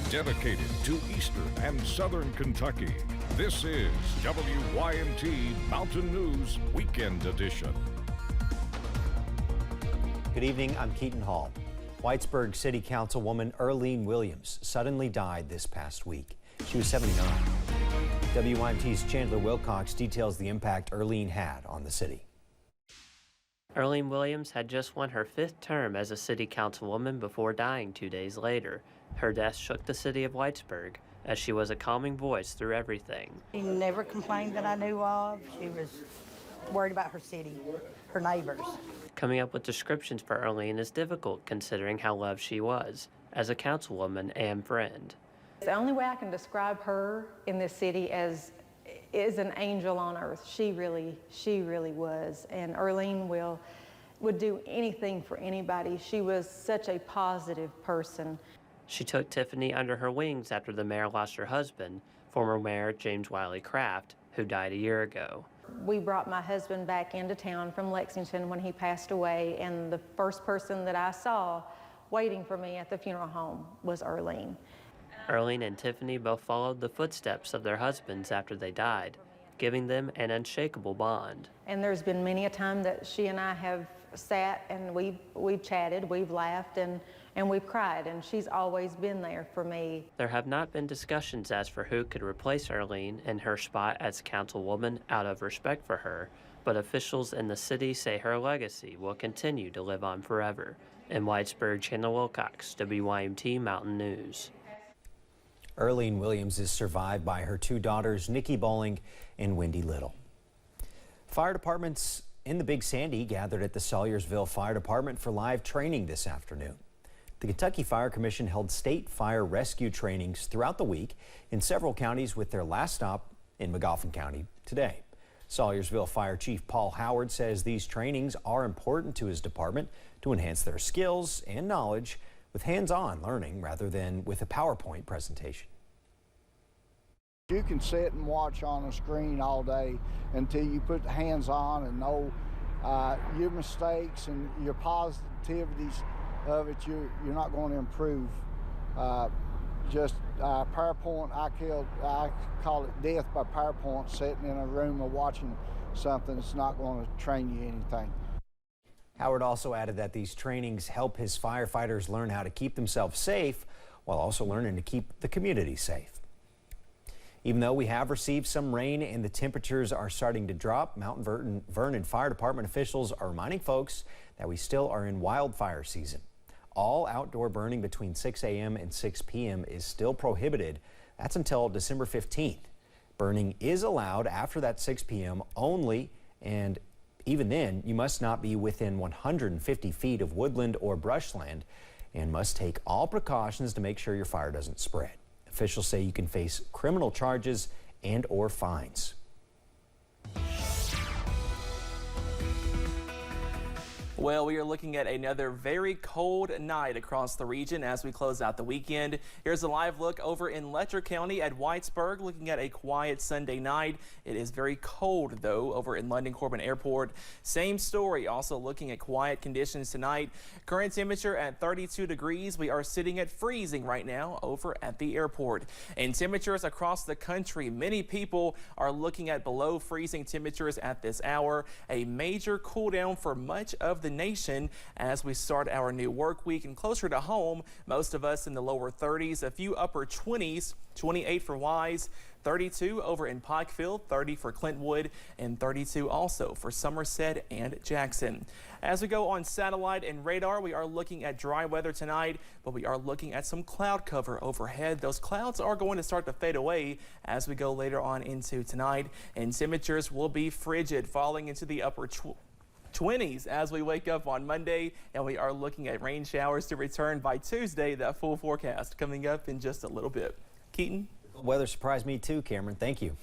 dedicated to Eastern and Southern Kentucky. This is WYMT Mountain News Weekend Edition. Good evening, I'm Keaton Hall. Whitesburg City Councilwoman Arlene Williams suddenly died this past week. She was 79. WYMT's Chandler Wilcox details the impact Arlene had on the city. Arlene Williams had just won her 5th term as a city councilwoman before dying 2 days later. Her death shook the city of Whitesburg, as she was a calming voice through everything. She never complained that I knew of. She was worried about her city, her neighbors. Coming up with descriptions for Arlene is difficult considering how loved she was as a councilwoman and friend. The only way I can describe her in this city as is an angel on earth. She really was. And Arlene would do anything for anybody. She was such a positive person. She took Tiffany under her wings after the mayor lost her husband, former Mayor James Wiley Kraft, who died a year ago. We brought my husband back into town from Lexington when he passed away, and the first person that I saw waiting for me at the funeral home was Arlene. Arlene and Tiffany both followed the footsteps of their husbands after they died, giving them an unshakable bond. And there's been many a time that she and I have sat and we've chatted, we've laughed, and we've cried, and she's always been there for me. There have not been discussions as for who could replace Arlene in her spot as councilwoman out of respect for her, but officials in the city say her legacy will continue to live on forever. In Whitesburg, Chandler Wilcox, WYMT Mountain News. Arlene Williams is survived by her 2 daughters, Nikki Bowling and Wendy Little. Fire departments in the Big Sandy gathered at the Salyersville Fire Department for live training this afternoon. The Kentucky Fire Commission held state fire rescue trainings throughout the week in several counties, with their last stop in Magoffin County today. Salyersville Fire Chief Paul Howard says these trainings are important to his department to enhance their skills and knowledge with hands-on learning rather than with a PowerPoint presentation. You can sit and watch on a screen all day until you put the hands on and know your mistakes and your positivities of it. You're not going to improve. PowerPoint, I call it death by PowerPoint, sitting in a room or watching something that's not going to train you anything. Howard also added that these trainings help his firefighters learn how to keep themselves safe while also learning to keep the community safe. Even though we have received some rain and the temperatures are starting to drop, Mount Vernon Fire Department officials are reminding folks that we still are in wildfire season. All outdoor burning between 6 a.m. and 6 p.m. is still prohibited. That's until December 15th. Burning is allowed after that 6 p.m. only, and even then, you must not be within 150 feet of woodland or brushland and must take all precautions to make sure your fire doesn't spread. Officials say you can face criminal charges and/or fines. Well, we are looking at another very cold night across the region as we close out the weekend. Here's a live look over in Letcher County at Whitesburg, looking at a quiet Sunday night. It is very cold, though, over in London Corbin Airport. Same story, also looking at quiet conditions tonight. Current temperature at 32 degrees. We are sitting at freezing right now over at the airport. And temperatures across the country, many people are looking at below freezing temperatures at this hour. A major cool down for much of the nation as we start our new work week, and closer to home, most of us in the lower 30s, a few upper 20s, 28 for Wise, 32 over in Pikeville, 30 for Clintwood, and 32 also for Somerset and Jackson. As we go on satellite and radar, we are looking at dry weather tonight, but we are looking at some cloud cover overhead. Those clouds are going to start to fade away as we go later on into tonight, and temperatures will be frigid, falling into the upper 20s as we wake up on Monday, and we are looking at rain showers to return by Tuesday. That full forecast coming up in just a little bit. Keaton? Weather surprised me too, Cameron. Thank you.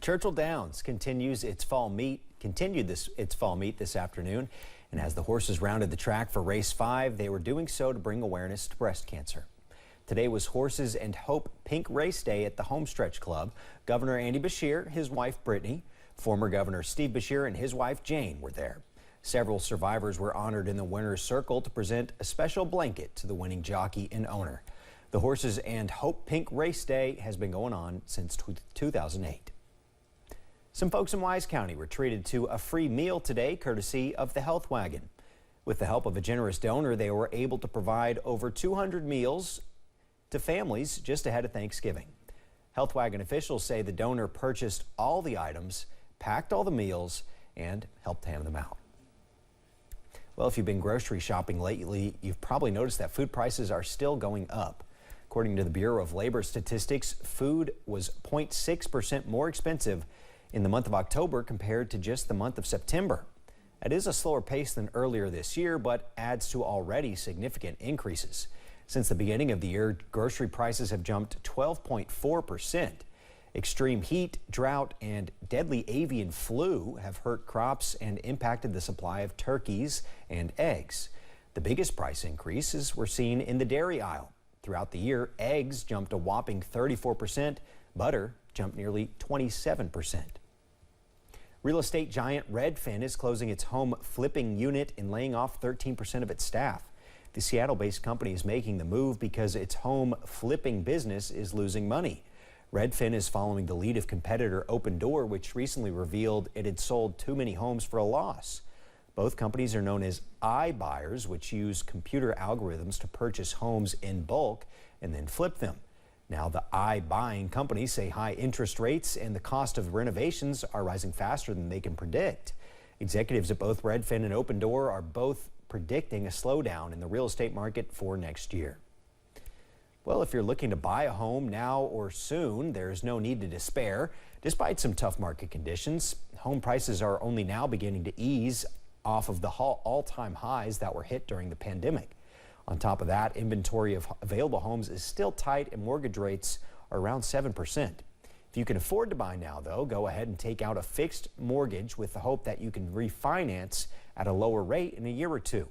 Churchill Downs continued its fall meet this afternoon, and as the horses rounded the track for race 5, they were doing so to bring awareness to breast cancer. Today was Horses and Hope Pink Race Day at the Homestretch Club. Governor Andy Beshear, his wife Brittany, former Governor Steve Beshear and his wife Jane were there. Several survivors were honored in the winner's circle to present a special blanket to the winning jockey and owner. The Horses and Hope Pink Race Day has been going on since 2008. Some folks in Wise County were treated to a free meal today, courtesy of the Health Wagon. With the help of a generous donor, they were able to provide over 200 meals to families just ahead of Thanksgiving. Health Wagon officials say the donor purchased all the items, packed all the meals, and helped hand them out. Well, if you've been grocery shopping lately, you've probably noticed that food prices are still going up. According to the Bureau of Labor Statistics, food was 0.6% more expensive in the month of October compared to just the month of September. That is a slower pace than earlier this year, but adds to already significant increases. Since the beginning of the year, grocery prices have jumped 12.4%. Extreme heat, drought, and deadly avian flu have hurt crops and impacted the supply of turkeys and eggs. The biggest price increases were seen in the dairy aisle. Throughout the year, eggs jumped a whopping 34%, butter jumped nearly 27%. Real estate giant Redfin is closing its home flipping unit and laying off 13% of its staff. The Seattle-based company is making the move because its home flipping business is losing money. Redfin is following the lead of competitor Opendoor, which recently revealed it had sold too many homes for a loss. Both companies are known as iBuyers, which use computer algorithms to purchase homes in bulk and then flip them. Now, the iBuying companies say high interest rates and the cost of renovations are rising faster than they can predict. Executives at both Redfin and Opendoor are both predicting a slowdown in the real estate market for next year. Well, if you're looking to buy a home now or soon, there's no need to despair. Despite some tough market conditions, home prices are only now beginning to ease off of the all-time highs that were hit during the pandemic. On top of that, inventory of available homes is still tight and mortgage rates are around 7%. If you can afford to buy now, though, go ahead and take out a fixed mortgage with the hope that you can refinance at a lower rate in a year or two.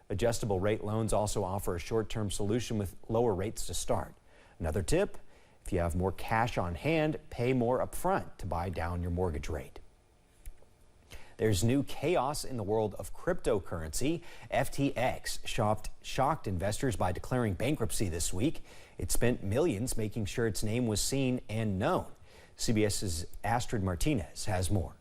Adjustable rate loans also offer a short-term solution with lower rates to start. Another tip, if you have more cash on hand, pay more upfront to buy down your mortgage rate. There's new chaos in the world of cryptocurrency. FTX shocked investors by declaring bankruptcy this week. It spent millions making sure its name was seen and known. CBS's Astrid Martinez has more.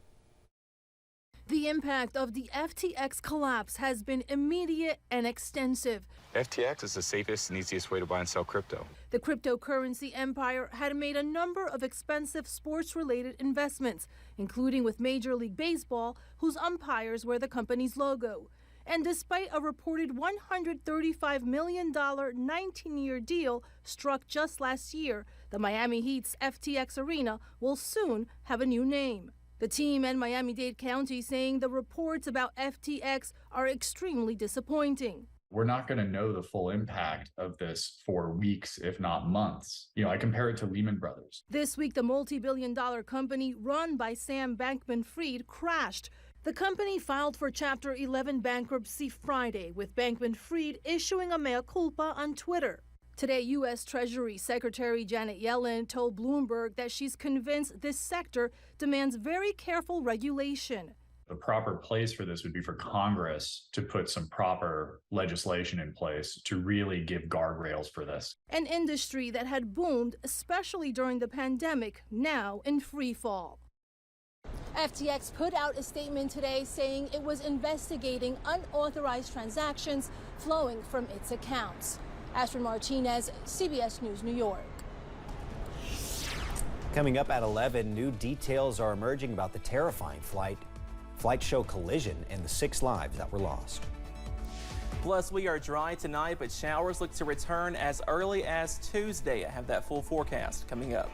The impact of the FTX collapse has been immediate and extensive. FTX is the safest and easiest way to buy and sell crypto. The cryptocurrency empire had made a number of expensive sports-related investments, including with Major League Baseball, whose umpires wear the company's logo. And despite a reported $135 million 19-year deal struck just last year, the Miami Heat's FTX Arena will soon have a new name. The team and Miami-Dade County saying the reports about FTX are extremely disappointing. We're not going to know the full impact of this for weeks, if not months. I compare it to Lehman Brothers. This week, the multi-billion-dollar company run by Sam Bankman-Fried crashed. The company filed for Chapter 11 bankruptcy Friday, with Bankman-Fried issuing a mea culpa on Twitter. Today, U.S. Treasury Secretary Janet Yellen told Bloomberg that she's convinced this sector demands very careful regulation. The proper place for this would be for Congress to put some proper legislation in place to really give guardrails for this. An industry that had boomed, especially during the pandemic, now in free fall. FTX put out a statement today saying it was investigating unauthorized transactions flowing from its accounts. Astrid Martinez, CBS News, New York. Coming up at 11, new details are emerging about the terrifying flight show collision and the 6 lives that were lost. Plus, we are dry tonight, but showers look to return as early as Tuesday. I have that full forecast coming up.